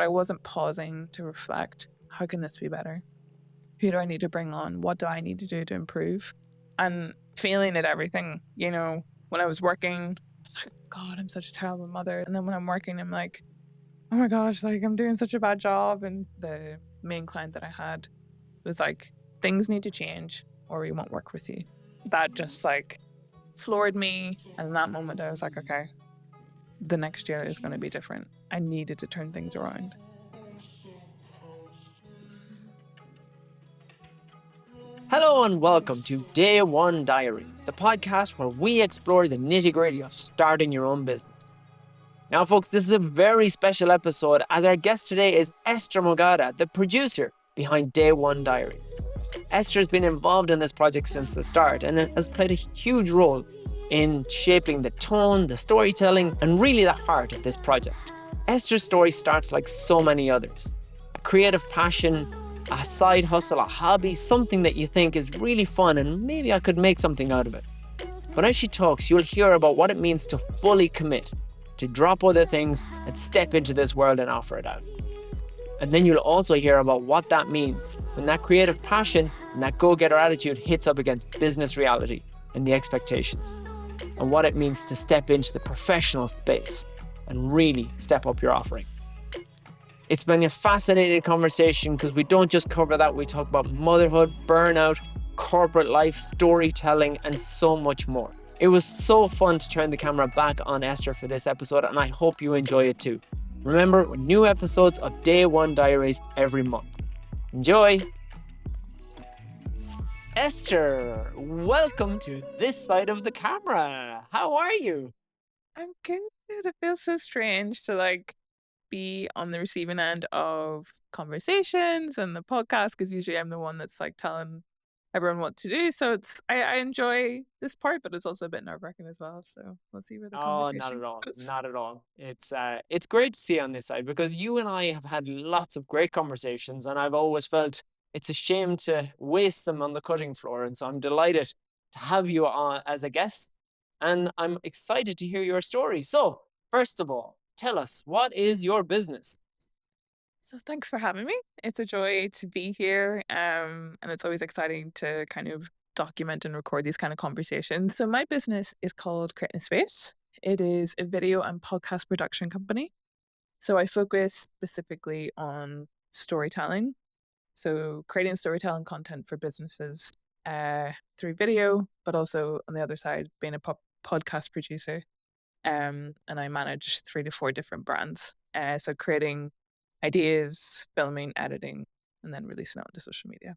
I wasn't pausing to reflect, how can this be better? Who do I need to bring on? What do I need to do to improve? And failing at everything, when I was working, I was like, God, I'm such a terrible mother. And then when I'm working, I'm like, oh my gosh, like I'm doing such a bad job. And the main client that I had was like, things need to change or we won't work with you. That just like floored me. And in that moment, I was like, okay, the next year is going to be different. I needed to turn things around. Hello and welcome to Day One Diaries, the podcast where we explore the nitty-gritty of starting your own business. Now, folks, this is a very special episode as our guest today is Esther Mogada, the producer behind Day One Diaries. Esther has been involved in this project since the start and has played a huge role in shaping the tone, the storytelling, and really the heart of this project. Esther's story starts like so many others. A creative passion, a side hustle, a hobby, something that you think is really fun and maybe I could make something out of it. But as she talks, you'll hear about what it means to fully commit, to drop other things and step into this world and offer it out. And then you'll also hear about what that means when that creative passion and that go-getter attitude hits up against business reality and the expectations, and what it means to step into the professional space and really step up your offering. It's been a fascinating conversation because we don't just cover that, we talk about motherhood, burnout, corporate life, storytelling, and so much more. It was so fun to turn the camera back on Esther for this episode, and I hope you enjoy it too. Remember, new episodes of Day One Diaries every month. Enjoy! Esther, welcome to this side of the camera. How are you? I'm good. It feels so strange to like be on the receiving end of conversations and the podcast because usually I'm the one that's like telling everyone what to do. So I enjoy this part, but it's also a bit nerve-wracking as well. So we'll see where the Oh, not conversation at all. goes. Not at all. It's great to see you on this side because you and I have had lots of great conversations, and I've always felt it's a shame to waste them on the cutting floor. And so I'm delighted to have you on as a guest, and I'm excited to hear your story. So, first of all, tell us, what is your business? So thanks for having me. It's a joy to be here. And it's always exciting to kind of document and record these kind of conversations. So my business is called Creating a Space. It is a video and podcast production company. So I focus specifically on storytelling. So creating storytelling content for businesses through video, but also on the other side, being a podcast producer. And I manage 3 to 4 different brands. So creating ideas, filming, editing, and then releasing it onto social media.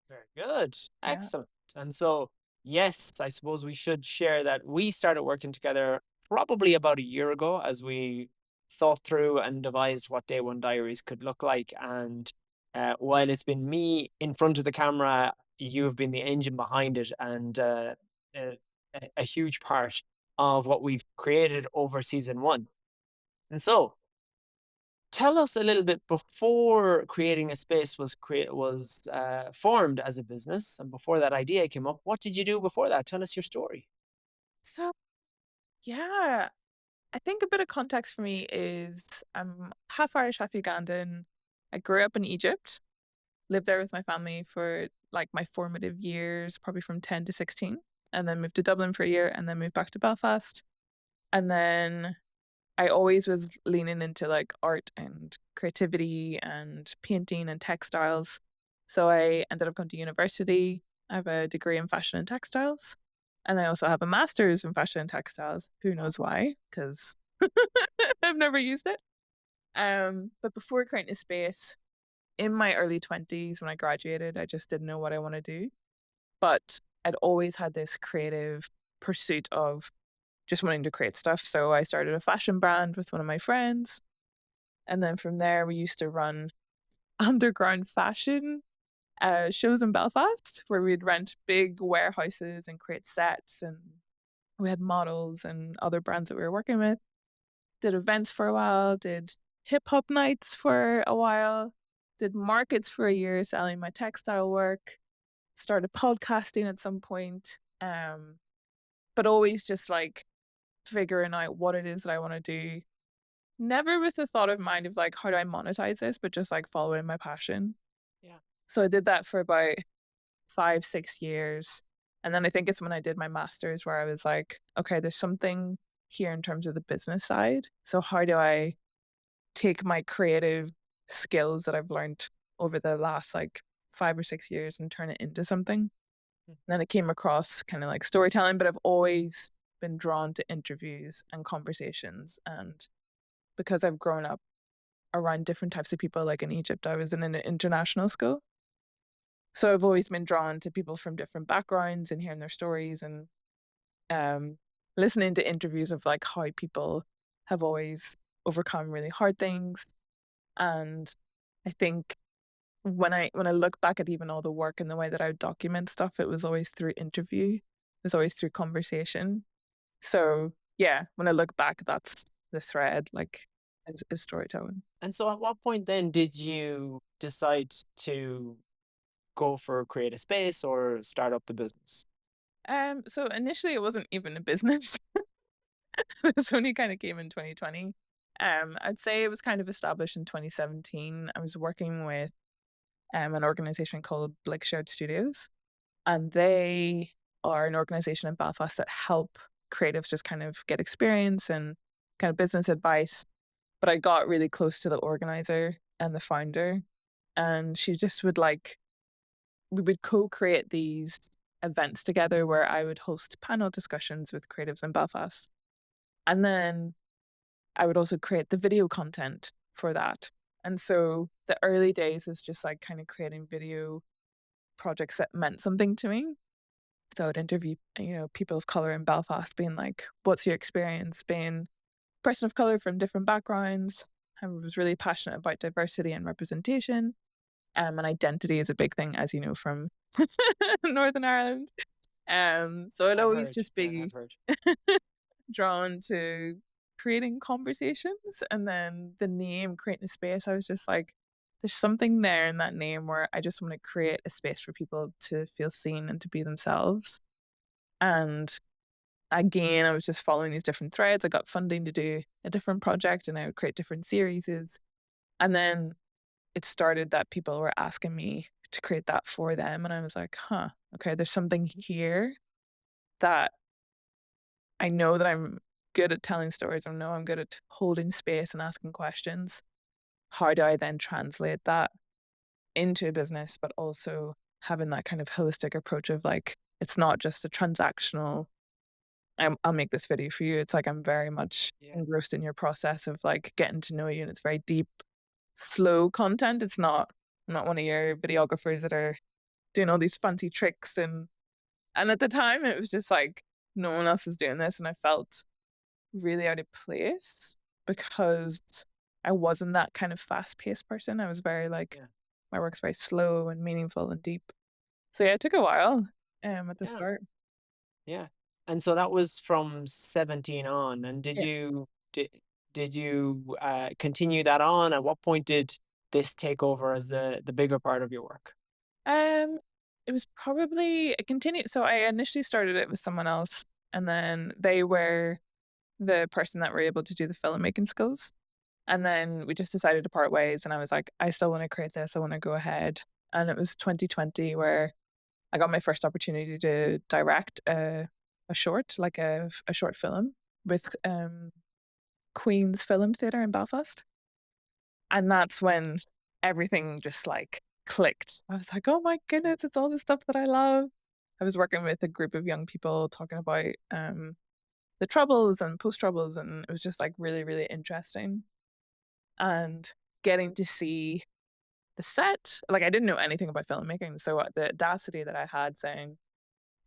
Very good. Yeah. Excellent. And so, yes, I suppose we should share that we started working together probably about a year ago as we thought through and devised what Day One Diaries could look like. And while it's been me in front of the camera, you've been the engine behind it and a, a huge part of what we've created over season one. And so, tell us a little bit before creating a space was formed as a business, and before that idea came up. What did you do before that? Tell us your story. So, yeah, I think a bit of context for me is I'm half Irish, half Ugandan. I grew up in Egypt, lived there with my family for like my formative years, probably from 10 to 16, and then moved to Dublin for a year and then moved back to Belfast. And then I always was leaning into like art and creativity and painting and textiles. So I ended up going to university. I have a degree in fashion and textiles. And I also have a master's in fashion and textiles. Who knows why? Because I've never used it. But before creating a space, in my early 20s when I graduated, I just didn't know what I want to do. But I'd always had this creative pursuit of just wanting to create stuff. So I started a fashion brand with one of my friends. And then from there, we used to run underground fashion shows in Belfast where we'd rent big warehouses and create sets. And we had models and other brands that we were working with. Did events for a while, did hip hop nights for a while, did markets for a year selling my textile work, started podcasting at some point. But always just like figuring out what it is that I want to do, never with the thought of mind of like, how do I monetize this, but just like following my passion. Yeah. So I did that for about 5, 6 years. And then I think it's when I did my master's where I was like, okay, there's something here in terms of the business side. So how do I take my creative skills that I've learned over the last like 5 or 6 years and turn it into something? Mm. And then it came across kind of like storytelling, but I've always been drawn to interviews and conversations. And because I've grown up around different types of people, like in Egypt, I was in an international school. So I've always been drawn to people from different backgrounds and hearing their stories and um, listening to interviews of like how people have always overcome really hard things. And I think when I look back at even all the work and the way that I would document stuff, it was always through interview. It was always through conversation. So yeah, when I look back, that's the thread, like is storytelling. And so at what point then did you decide to go for create a space or start up the business? So initially it wasn't even a business. This only kind of came in 2020. I'd say it was kind of established in 2017. I was working with an organization called Blake Shared Studios, and they are an organization in Belfast that help creatives just kind of get experience and kind of business advice. But I got really close to the organizer and the founder, and she just would like, we would co create these events together where I would host panel discussions with creatives in Belfast. And then I would also create the video content for that. And so the early days was just like kind of creating video projects that meant something to me. So I would interview, people of color in Belfast, being like, what's your experience being a person of color from different backgrounds? I was really passionate about diversity and representation. And identity is a big thing, as you know, from Northern Ireland. So I'd I've always heard. just Yeah, I've be heard. drawn to creating conversations, and then the name creating a space, I was just like, there's something there in that name where I just want to create a space for people to feel seen and to be themselves. And again, I was just following these different threads. I got funding to do a different project and I would create different series. And then it started that people were asking me to create that for them, and I was like, huh, okay, there's something here that I know that I'm good at telling stories. I know I'm good at holding space and asking questions. How do I then translate that into a business, but also having that kind of holistic approach of like, it's not just a transactional, I'll make this video for you. It's like I'm very much Yeah. engrossed in your process of like getting to know you. And it's very deep, slow content. I'm not one of your videographers that are doing all these fancy tricks. And at the time, it was just like, no one else is doing this. And I felt really out of place because I wasn't that kind of fast paced person. I was very like, Yeah. my work's very slow and meaningful and deep. So yeah, it took a while at the Yeah. start. Yeah. And so that was from 17 on. And Yeah. did you continue that on? At what point did this take over as the bigger part of your work? Um it was probably a continue, so I initially started it with someone else, and then they were the person that were able to do the filmmaking skills. And then we just decided to part ways, and I was like, I still want to create this. I want to go ahead. And it was 2020 where I got my first opportunity to direct a short, like a short film with Queen's Film Theatre in Belfast. And that's when everything just like clicked. I was like, oh my goodness, it's all the stuff that I love. I was working with a group of young people talking about the troubles and post troubles, and it was just like really, really interesting. And getting to see the set, like I didn't know anything about filmmaking. So the audacity that I had saying,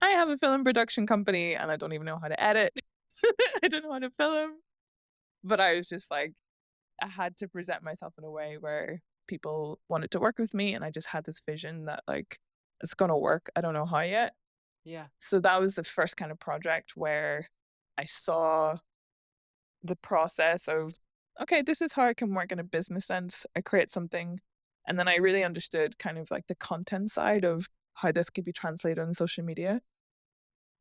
I have a film production company and I don't even know how to edit. I don't know how to film. But I was just like, I had to present myself in a way where people wanted to work with me. And I just had this vision that like, it's going to work. I don't know how yet. Yeah. So that was the first kind of project where I saw the process of, okay, this is how I can work in a business sense. I create something. And then I really understood kind of like the content side of how this could be translated on social media.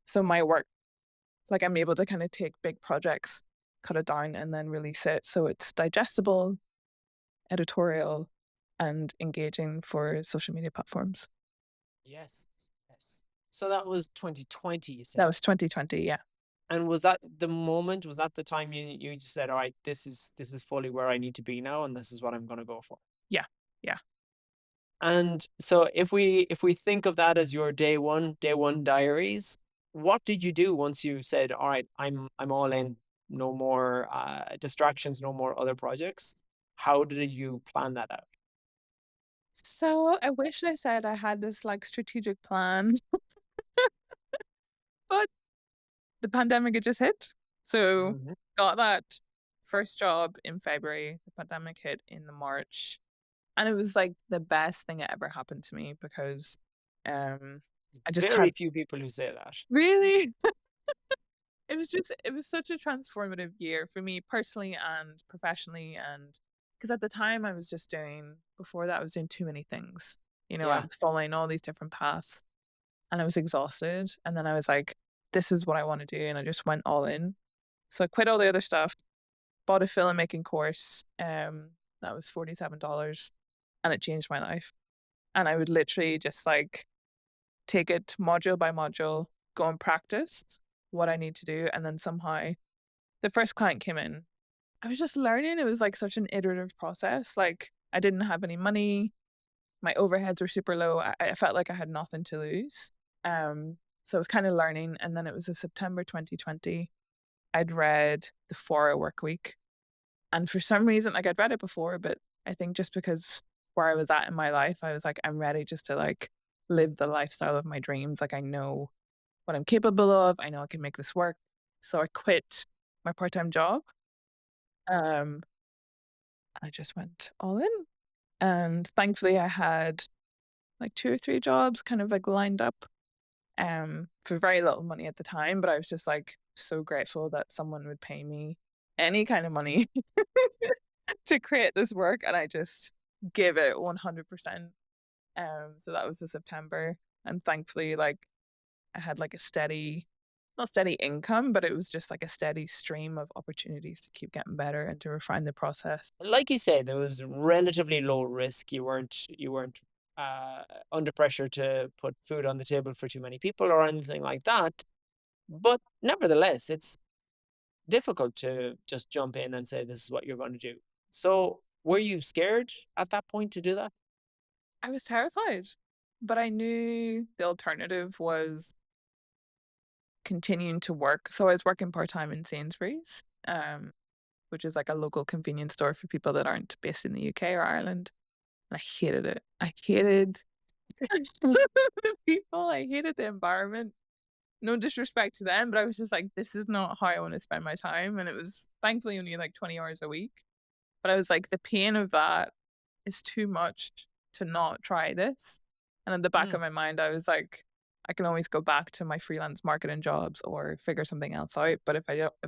So my work, like I'm able to kind of take big projects cut it down, and then release it so it's digestible, editorial, and engaging for social media platforms. Yes. Yes. So that was 2020, you That said. was 2020. Yeah. And was that the moment? Was that the time you just said, "All right, this is fully where I need to be now, and this is what I'm going to go for." Yeah. Yeah. And so if we think of that as your day one diaries, what did you do once you said, "All right, I'm all in, no more distractions, no more other projects"? How did you plan that out? So I wish I said I had this like strategic plan, but the pandemic had just hit. So Mhm. got that first job in February. The pandemic hit in the March. And it was like the best thing that ever happened to me because um I just Very had few people who say that. really it was such a transformative year for me personally and professionally, and because at the time I was just doing before that I was doing too many things. I Yeah. was following all these different paths and I was exhausted, and then I was like, this is what I want to do, and I just went all in. So I quit all the other stuff, bought a filmmaking course, that was $47, and it changed my life. And I would literally just like take it module by module, go and practice what I need to do. And then somehow the first client came in. I was just learning. It was like such an iterative process. Like I didn't have any money. My overheads were super low. I felt like I had nothing to lose. So I was kind of learning. And then it was a September 2020. I'd read The 4 Hour Work Week. And for some reason, like I'd read it before, but I think just because where I was at in my life, I was like, I'm ready just to like live the lifestyle of my dreams. Like I know what I'm capable of. I know I can make this work. So I quit my part-time job. Um, I just went all in. And thankfully I had like 2 or 3 jobs kind of like lined up for very little money at the time. But I was just like so grateful that someone would pay me any kind of money to create this work, and I just give it 100%. So that was the September, and thankfully, like I had like a steady, not steady income, but it was just like a steady stream of opportunities to keep getting better and to refine the process. Like you say, there was relatively low risk. You weren't uh, under pressure to put food on the table for too many people or anything like that. But nevertheless, it's difficult to just jump in and say this is what you're going to do. So, were you scared at that point to do that? I was terrified, but I knew the alternative was continuing to work. So I was working part time in Sainsbury's, which is like a local convenience store for people that aren't based in the UK or Ireland. And I hated it. I hated the people. I hated the environment. No disrespect to them, but I was just like, this is not how I want to spend my time. And it was thankfully only like 20 hours a week. But I was like, the pain of that is too much to not try this. And in the back Mm. of my mind, I was like, I can always go back to my freelance marketing jobs or figure something else out. But if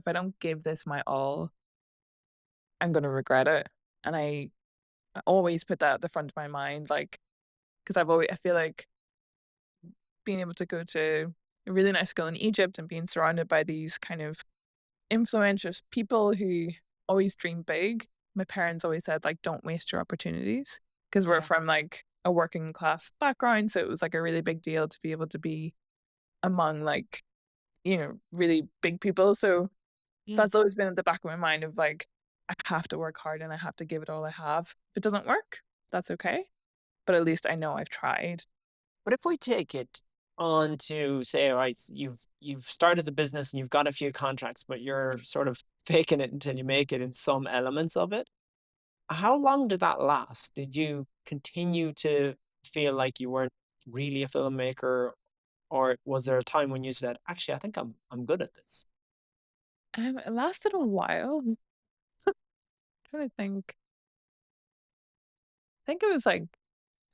I don't give this my all, I'm gonna regret it. And I always put that at the front of my mind, like because I feel like being able to go to a really nice school in Egypt and being surrounded by these kind of influential people who always dream big. My parents always said like, don't waste your opportunities because we're Yeah. from like a working class background, so it was like a really big deal to be able to be among like really big people. So Mm. that's always been at the back of my mind of like, I have to work hard and I have to give it all I have. If it doesn't work, that's okay. But at least I know I've tried. But if we take it on to say, all right, you've started the business and you've got a few contracts, but you're sort of faking it until you make it in some elements of it. How long did that last? Did you continue to feel like you weren't really a filmmaker, or was there a time when you said, actually, I think I'm good at this? It lasted a while. I'm trying to think. I think it was like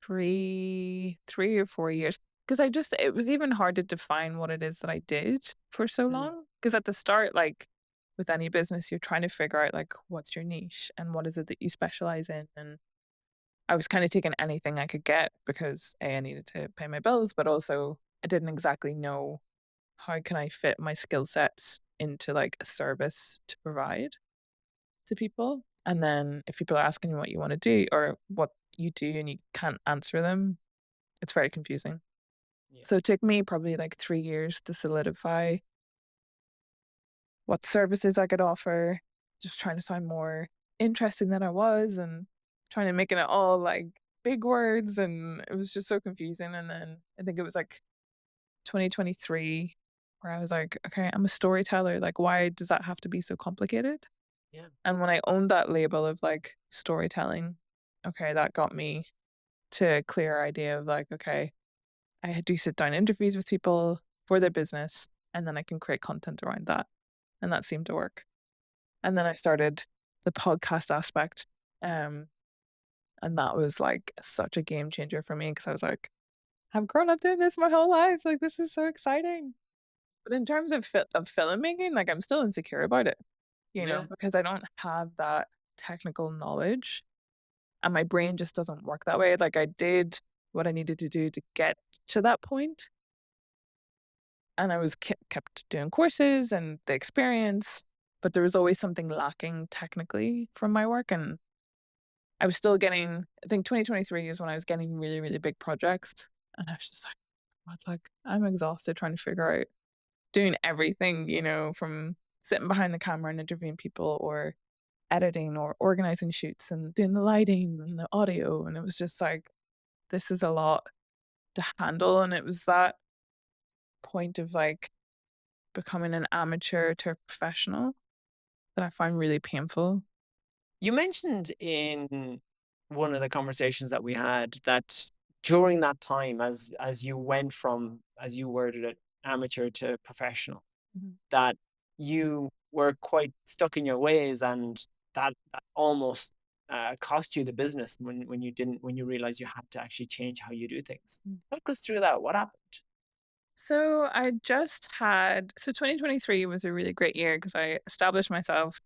3 or 4 years. Because it was even hard to define what it is that I did for so Mm. long. Because at the start, like with any business, you're trying to figure out like what's your niche and what is it that you specialize in. And I was kind of taking anything I could get because I needed to pay my bills, but also I didn't exactly know how can I fit my skill sets into like a service to provide to people. And then if people are asking you what you want to do or what you do and you can't answer them, it's very confusing. Yeah. So it took me probably like 3 years to solidify what services I could offer, just trying to sound more interesting than I was and trying to making it all like big words. And it was just so confusing. And then I think it was like 2023 where I was like, okay, I'm a storyteller. Like, why does that have to be so complicated? Yeah. And when I owned that label of like storytelling, okay, that got me to a clear idea of like, okay, I do sit down interviews with people for their business and then I can create content around that. And that seemed to work. And then I started the podcast aspect. Um, and that was like such a game changer for me because I was like, I've grown up doing this my whole life. Like, this is so exciting. But in terms of filmmaking, like, I'm still insecure about it, Yeah. because I don't have that technical knowledge and my brain just doesn't work that way. Like, I did what I needed to do to get to that point, and I was kept doing courses and the experience, but there was always something lacking technically from my work. And I was still getting, I think 2023 is when I was getting really, really big projects. And I was just like, what, like, I'm exhausted trying to figure out doing everything, from sitting behind the camera and interviewing people or editing or organizing shoots and doing the lighting and the audio. And it was just like, this is a lot to handle. And it was that point of like becoming an amateur to a professional that I find really painful. You mentioned in one of the conversations that we had that during that time, as you went from, as you worded it, amateur to professional, Mhm. that you were quite stuck in your ways, and that almost cost you the business when you didn't, when you realized you had to actually change how you do things. Mm. Talk us through that. What happened? So 2023 was a really great year because I established myself,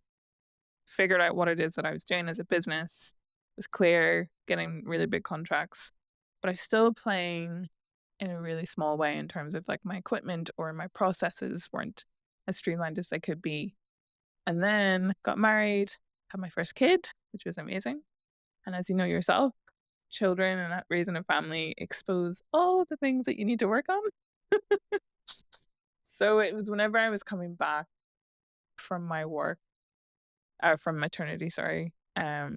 figured out what it is that I was doing as a business, was clear, getting really big contracts, but I was still playing in a really small way in terms of like my equipment or my processes weren't as streamlined as they could be. And then got married, had my first kid, which was amazing. And as you know yourself, children and raising a family expose all the things that you need to work on. So it was whenever I was coming back from my work, from maternity, sorry, I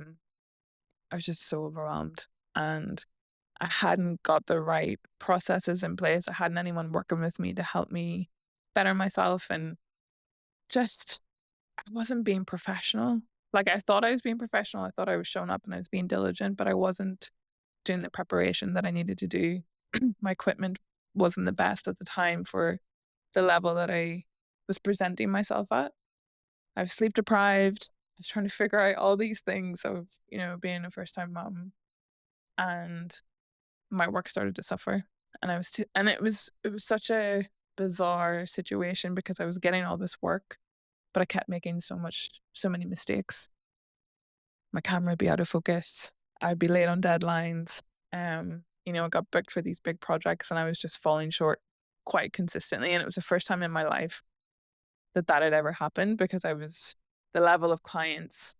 was just so overwhelmed and I hadn't got the right processes in place. I hadn't anyone working with me to help me better myself and just I wasn't being professional. Like I thought I was being professional. I thought I was showing up and I was being diligent, but I wasn't doing the preparation that I needed to do. My equipment wasn't the best at the time for the level that I was presenting myself at. I was sleep deprived. I was trying to figure out all these things of, being a first time mom. And my work started to suffer. And it was such a bizarre situation because I was getting all this work, but I kept making so many mistakes. My camera would be out of focus. I'd be late on deadlines. I got booked for these big projects and I was just falling short quite consistently. And it was the first time in my life that had ever happened because the level of clients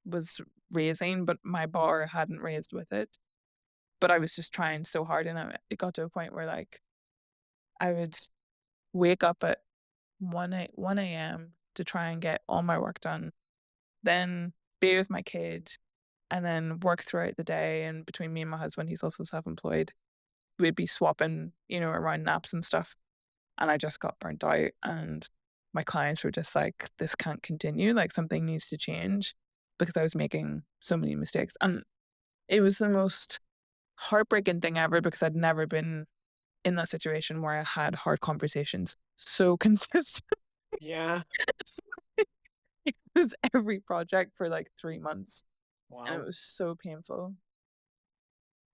was raising, but my bar hadn't raised with it. But I was just trying so hard. And it got to a point where like I would wake up at 1 a.m. to try and get all my work done, then be with my kid, and then work throughout the day. And between me and my husband, he's also self-employed, we'd be swapping, around naps and stuff. And I just got burnt out. And my clients were just like, this can't continue. Like something needs to change because I was making so many mistakes. And it was the most heartbreaking thing ever because I'd never been in that situation where I had hard conversations so consistent. Yeah. It was every project for like 3 months. And it Wow. was so painful.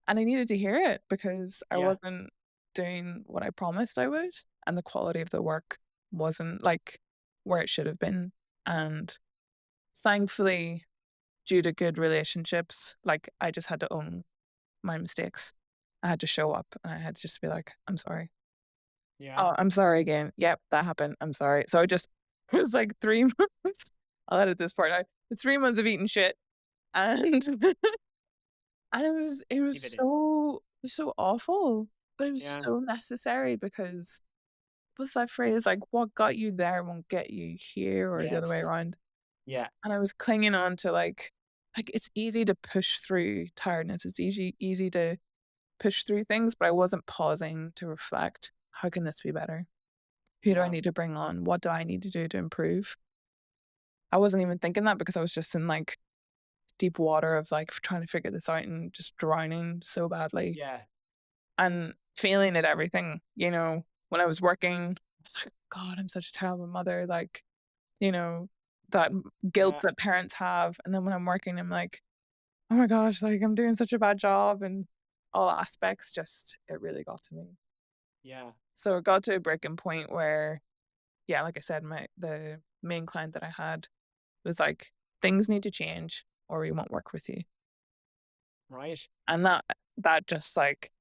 And I needed to hear it because I Yeah. wasn't doing what I promised I would. And the quality of the work wasn't like where it should have been. And thankfully, due to good relationships, like I just had to own my mistakes. I had to show up and I had to just be like, I'm sorry. Yeah. Oh, I'm sorry again. Yep, that happened. I'm sorry. So I just It was like 3 months. I'll edit this part out. It's 3 months of eating shit, and and Keep it in. it was so awful, but it was Yeah. so necessary because what's that phrase? Like, "What got you there won't get you here," or the other way Yes. around. Yeah. And I was clinging on to, like, it's easy to push through tiredness, it's easy to push through things, but I wasn't pausing to reflect, "How can this be better? Who do I Yeah. need to bring on? What do I need to do to improve?" I wasn't even thinking that because I was just in, like, deep water of, like, trying to figure this out and just drowning so badly Yeah. and failing at everything, when I was working, I was like, "God, I'm such a terrible mother," like, you know, that guilt Yeah. that parents have, and then when I'm working, I'm like, "Oh my gosh, like, I'm doing such a bad job," and all aspects just it really got to me. Yeah. So it got to a breaking point where, yeah, like I said, the main client that I had was like, "Things need to change or we won't work with you." Right. And that just, like,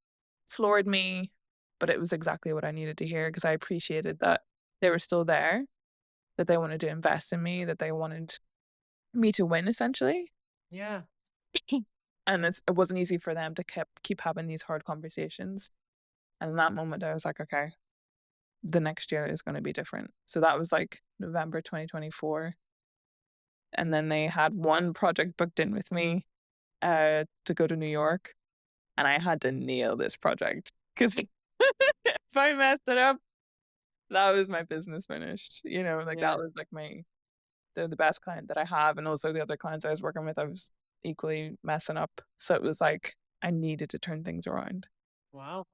floored me, but it was exactly what I needed to hear because I appreciated that they were still there, that they wanted to invest in me, that they wanted me to win essentially. Yeah. And it wasn't easy for them to keep having these hard conversations. And in that moment, I was like, "Okay, the next year is gonna be different." So that was, like, November 2024, and then they had one project booked in with me, to go to New York, and I had to nail this project 'cause if I messed it up, that was my business finished, like, that Yeah. was, like, they're the best client that I have, and also the other clients I was working with, I was equally messing up. So it was like, I needed to turn things around. Wow.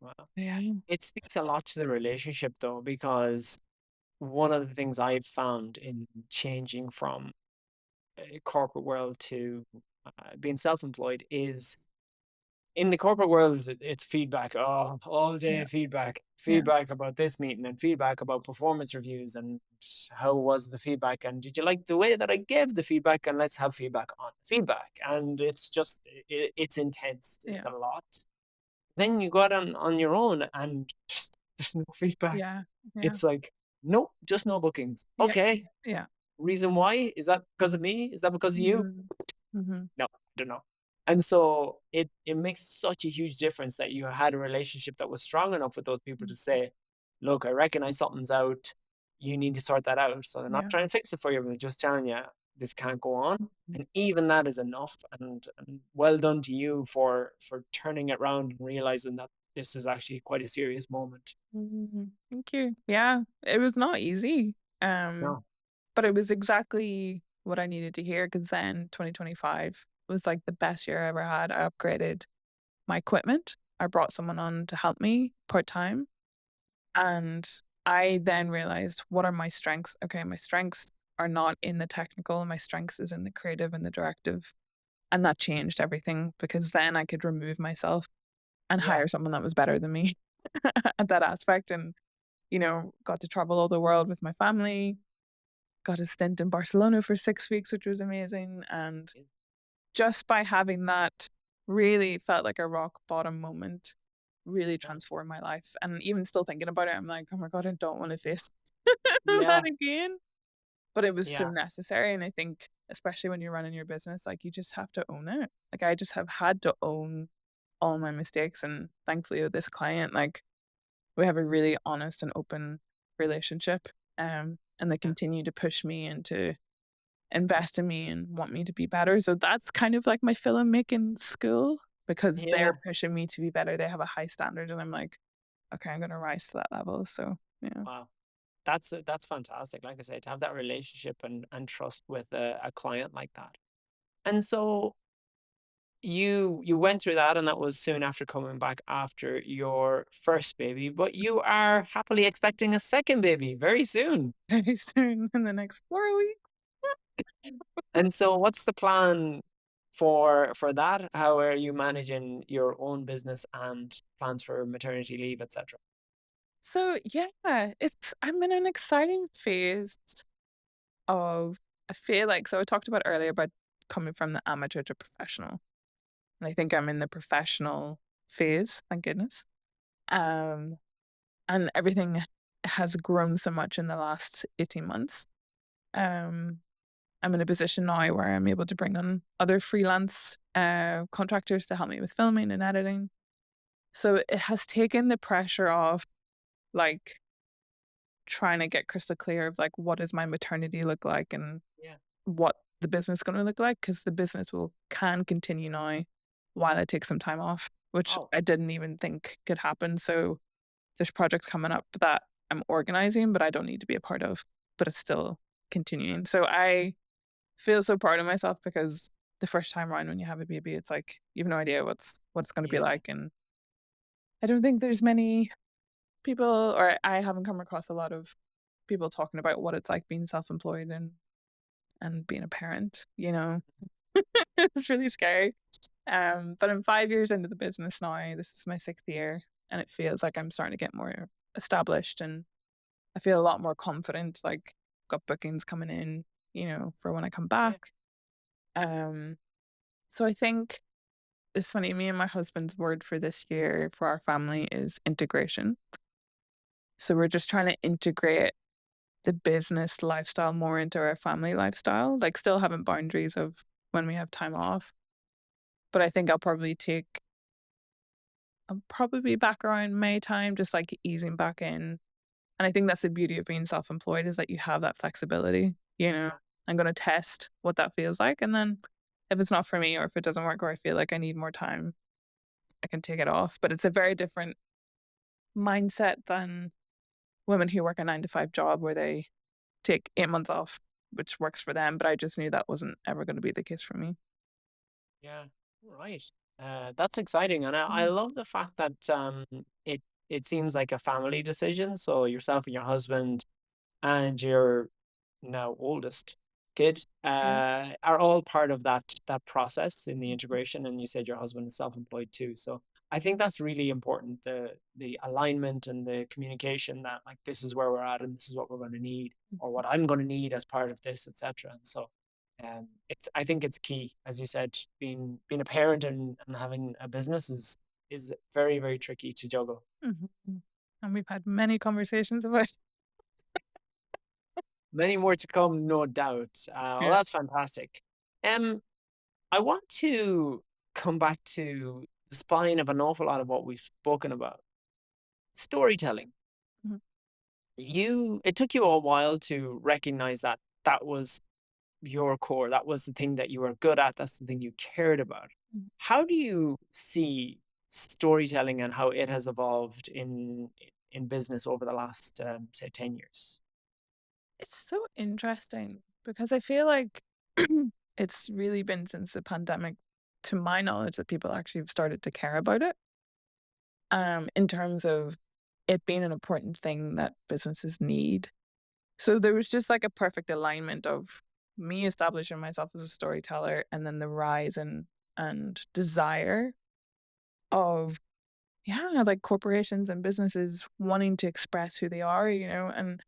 Wow. Yeah. It speaks a lot to the relationship though, because one of the things I've found in changing from a corporate world to being self-employed is in the corporate world, it's feedback. Oh, all Yeah, day feedback, yeah, feedback about this meeting and feedback about performance reviews and how was the feedback and did you like the way that I gave the feedback and let's have feedback on feedback. And it's just, it's intense. It's yeah, a lot. Then you go out on your own and there's no feedback. yeah, yeah, It's like, nope, just no bookings. yeah, Okay. yeah. Reason why? Is that because of me? Is that because of you? Mhm, mhm. No, I don't know. And so it makes such a huge difference that you had a relationship that was strong enough with those people to say, look, I recognize something's out. You need to sort that out. So they're not Yeah. trying to fix it for you, but they're just telling you this can't go on. And even that is enough. And well done to you for turning it around and realizing that this is actually quite a serious moment. Mhm. Thank you. Yeah, it was not easy, No. but it was exactly what I needed to hear. Because then 2025 was, like, the best year I ever had. I upgraded my equipment. I brought someone on to help me part-time. And I then realized, what are my strengths? Okay, my strengths are not in the technical, my strengths is in the creative and the directive. And that changed everything because then I could remove myself and Yeah. hire someone that was better than me at that aspect. And, got to travel all the world with my family, got a stint in Barcelona for 6 weeks, which was amazing. And just by having that really felt like a rock bottom moment, really Yeah. transformed my life. And even still thinking about it, I'm like, "Oh my god, I don't wanna face that Yeah. again." But it was so Yeah. necessary, and I think especially when you're running your business, like, you just have to own it. Like, I just have had to own all my mistakes, and thankfully with this client, like, we have a really honest and open relationship, and they Yeah. continue to push me and to invest in me and want me to be better. So that's kind of like my filmmaking school because they're Yeah. pushing me to be better. They have a high standard and I'm like, okay, I'm gonna rise to that level. So yeah. Wow. That's fantastic. Like I said, to have that relationship and trust with a client like that. And so you went through that, and that was soon after coming back after your first baby, but you are happily expecting a second baby very soon. Very soon in the next 4 weeks. And so what's the plan for that? How are you managing your own business and plans for maternity leave, etc.? So yeah, I'm in an exciting phase of I feel like so I talked about earlier about coming from the amateur to professional. And I think I'm in the professional phase, thank goodness. Um and everything. has grown so much in the last 18 months. Um, I'm in a position now where I'm able to bring on other freelance contractors to help me with filming and editing. So it has taken the pressure off, like, trying to get crystal clear of like what does my maternity look like and Yeah. what the business is going to look like, because the business will can continue now while I take some time off, which Oh, I didn't even think could happen. So there's projects coming up that I'm organizing, but I don't need to be a part of, but it's still continuing. So I feel so proud of myself because the first time around when you have a baby, it's like you have no idea what it's going to be yeah. like, and I don't think there's many people, or I haven't come across a lot of people talking about what it's like being self-employed and being a parent. It's really scary. But I'm 5 years into the business now. This is my sixth year, and it feels like I'm starting to get more established, and I feel a lot more confident. Like, got bookings coming in, for when I come Yeah. back. Um, so I think it's funny. Me and my husband's word for this year for our family is integration. So we're just trying to integrate the business lifestyle more into our family lifestyle, like still having boundaries of when we have time off. But I think I'll probably be back around May time, just like easing back in. And I think that's the beauty of being self employed is that you have that flexibility. Yeah. I'm going to test what that feels like. And then if it's not for me or if it doesn't work or I feel like I need more time, I can take it off. But it's a very different mindset than women who work a 9 to 5 job where they take 8 months off, which works for them. But I just knew that wasn't ever going to be the case for me. Yeah. Right. That's exciting, and I Mm. love the fact that it it seems like a family decision. So yourself and your husband and your now oldest kid Yeah. are all part of that process in the integration. And you said your husband is self-employed too. So I think that's really important, the alignment and the communication that like this is where we're at and this is what we're going to need or what I'm going to need as part of this, etc. And so it's I think it's key, as you said, being a parent and having a business is very, very tricky to juggle. Mhm. And we've had many conversations about Many more to come, no doubt. Well, yeah. that's fantastic. Um, I want to come back to the spine of an awful lot of what we've spoken about. Storytelling. Mhm. It took you a while to recognize that that was your core. That was the thing that you were good at. That's the thing you cared about. Mhm. How do you see storytelling and how it has evolved in business over the last, say, 10 years? It's so interesting because I feel like it's really been since the pandemic, to my knowledge, that people actually have started to care about it. In terms of it being an important thing that businesses need. So there was just like a perfect alignment of me establishing myself as a storyteller and then the rise and desire of, yeah, like corporations and businesses wanting to express who they are, and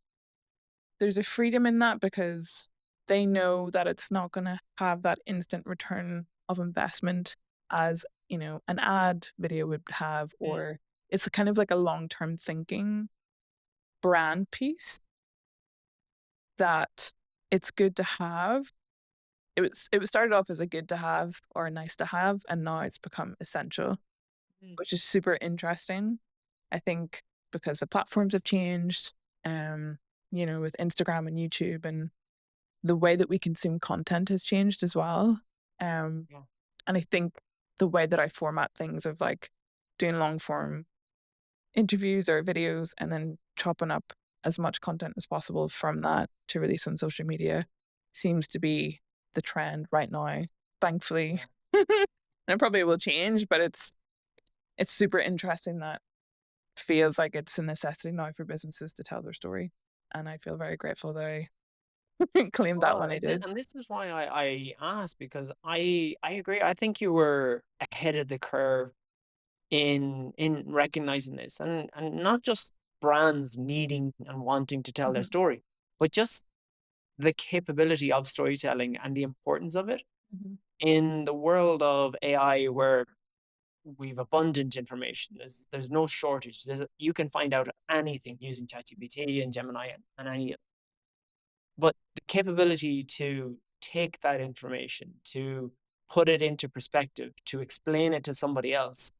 there's a freedom in that because they know that it's not going to have that instant return of investment as, an ad video would have, Mm, or it's kind of like a long-term thinking brand piece that it's good to have. It was started off as a good to have or a nice to have, and now it's become essential, mm, which is super interesting. I think because the platforms have changed, um, with Instagram and YouTube, and the way that we consume content has changed as well. Um, yeah, and I think the way that I format things of like doing long form interviews or videos and then chopping up as much content as possible from that to release on social media seems to be the trend right now, thankfully. yeah. And it probably will change, but it's super interesting that feels like it's a necessity now for businesses to tell their story. And I feel very grateful that I claimed that Well, when I did. and this is why I asked because I agree. I think you were ahead of the curve in recognizing this, and not just brands needing and wanting to tell their Mhm, story, but just the capability of storytelling and the importance of it mhm, in the world of AI, where we've abundant information. There's no shortage. You can find out anything using ChatGPT and Gemini and any. But the capability to take that information, to put it into perspective, to explain it to somebody else,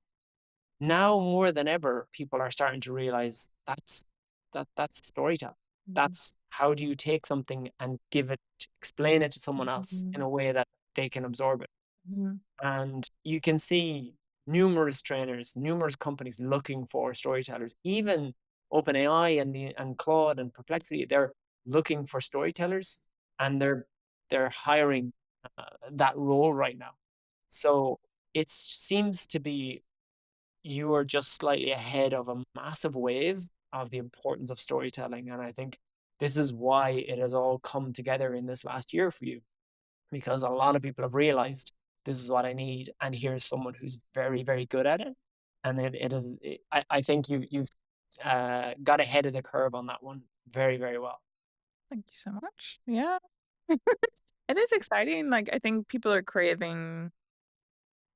now more than ever, people are starting to realize that's storytelling. Mhm. That's how do you take something and explain it to someone else in Mhm. a way that they can absorb it. Mhm. And you can see numerous trainers, numerous companies looking for storytellers. Even OpenAI and Claude and Perplexity, they're looking for storytellers, and they're hiring that role right now. So it seems to be you are just slightly ahead of a massive wave of the importance of storytelling, and I think this is why it has all come together in this last year for you, because a lot of people have realized this is what I need, and here's someone who's very, very good at it. And I think you've got ahead of the curve on that one very, very well. Thank you so much. Yeah. It is exciting. Like, I think people are craving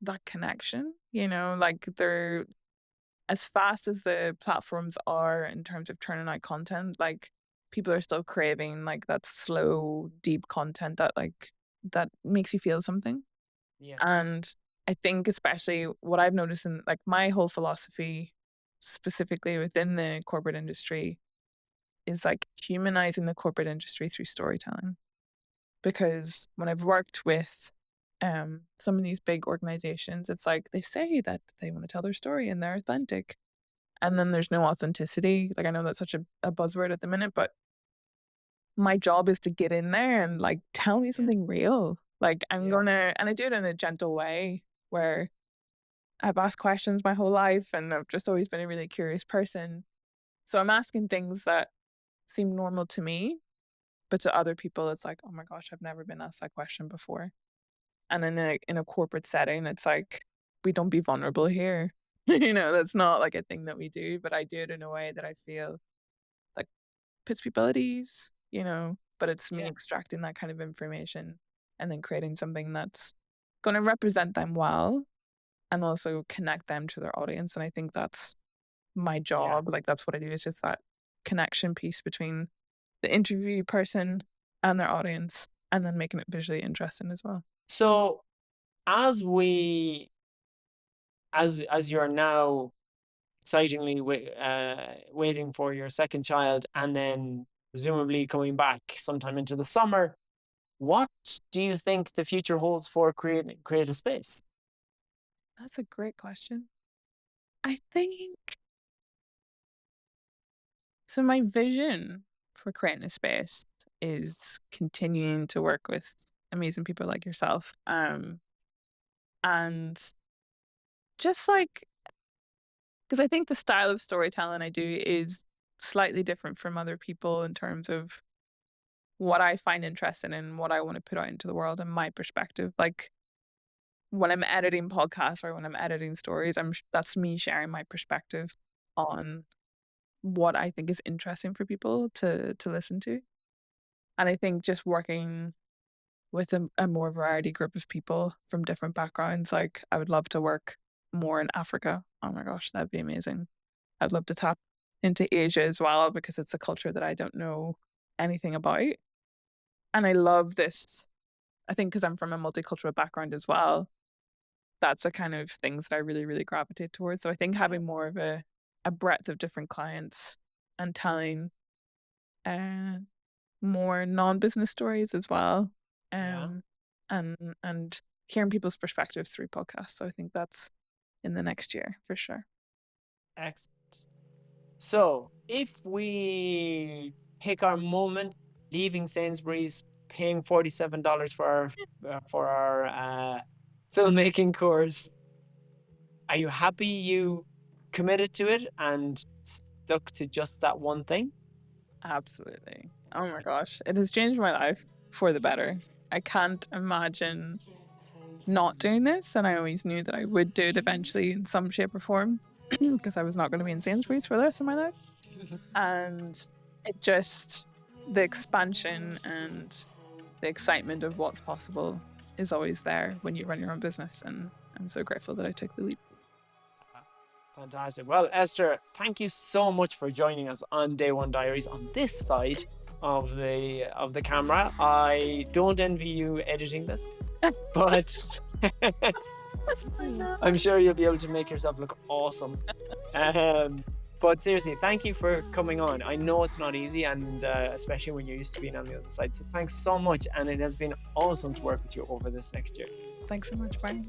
that connection, like they're as fast as the platforms are in terms of turning out content, like people are still craving like that slow, deep content that makes you feel something. Yes. And I think especially what I've noticed in like my whole philosophy, specifically within the corporate industry, is like humanizing the corporate industry through storytelling. Because when I've worked with some of these big organizations, it's like they say that they want to tell their story and they're authentic. And then there's no authenticity. Like I know that's such a buzzword at the minute, but my job is to get in there and like tell me Yeah. something real. Like I'm Yeah. gonna, and I do it in a gentle way where I've asked questions my whole life and I've just always been a really curious person. So I'm asking things that seem normal to me, but to other people, it's like, oh my gosh, I've never been asked that question before. And in a corporate setting, it's like, we don't be vulnerable here. That's not like a thing that we do, but I do it in a way that I feel like puts people at ease, but it's me Yeah. extracting that kind of information and then creating something that's going to represent them well and also connect them to their audience. And I think that's my Yeah. job. Like that's what I do. It's just that connection piece between the interview person and their audience and then making it visually interesting as well. So as we as you're now excitingly waiting for your second child, and then presumably coming back sometime into the summer, what do you think the future holds for creative space? That's a great question. I think so. My vision for creating a space is continuing to work with amazing people like yourself. And just like, because I think the style of storytelling I do is slightly different from other people in terms of what I find interesting and what I want to put out into the world and my perspective. Like when I'm editing podcasts or when I'm editing stories, that's me sharing my perspective on what I think is interesting for people to listen to. And I think just working with a more variety group of people from different backgrounds, like I would love to work more in Africa. Oh my gosh, that'd be amazing. I'd love to tap into Asia as well because it's a culture that I don't know anything about. And I love this. I think because I'm from a multicultural background as well, that's the kind of things that I really, really gravitate towards. So I think Yeah. having more of a breadth of different clients and telling uh, more non-business stories as well, Yeah. um, and and hearing people's perspectives through podcasts. So I think that's in the next year for sure. Excellent. So, if we pick our moment, leaving Sainsbury's, paying $47 for our filmmaking course, are you happy you committed to it and stuck to just that one thing? Absolutely. Oh my gosh, it has changed my life for the better. I can't imagine not doing this, and I always knew that I would do it eventually in some shape or form because I was not going to be in Sainsbury's for the rest of my life. And it just the expansion and the excitement of what's possible is always there when you run your own business, and I'm so grateful that I took the leap. Fantastic. Well, Esther, thank you so much for joining us on Day One Diaries on this side of the camera. I don't envy you editing this, but I know. I'm sure you'll be able to make yourself look awesome. Um, but seriously, thank you for coming on. I know it's not easy, and especially when you're used to being on the other side. So thanks so much, and it has been awesome to work with you over this next year. Thanks so much, Brian.